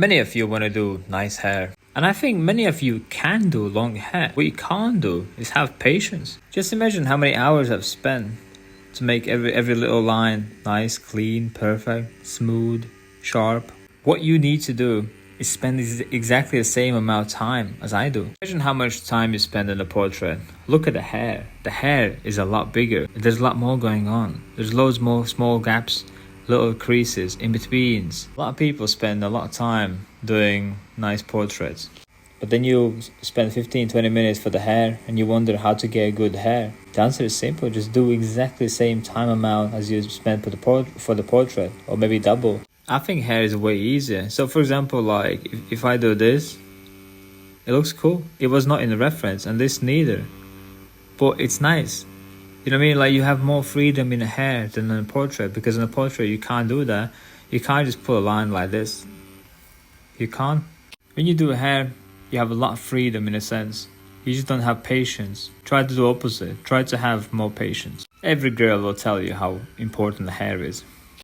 Many of you want to do nice hair. And I think many of you can do long hair. What you can't do is have patience. Just imagine how many hours I've spent to make every little line nice, clean, perfect, smooth, sharp. What you need to do is spend exactly the same amount of time as I do. Imagine how much time you spend in a portrait. Look at the hair. The hair is a lot bigger. There's a lot more going on. There's loads more small gaps, little creases, in betweens. A lot of people spend a lot of time doing nice portraits. But then you spend 15-20 minutes for the hair and you wonder how to get good hair. The answer is simple. Just do exactly the same time amount as you spent for the portrait, or maybe double. I think hair is way easier. So for example, like if I do this, it looks cool. It was not in the reference, and this neither. But it's nice. You know what I mean? Like you have more freedom in the hair than in a portrait, because in a portrait you can't do that. You can't just put a line like this. You can't. When you do hair, you have a lot of freedom in a sense. You just don't have patience. Try to do opposite. Try to have more patience. Every girl will tell you how important the hair is.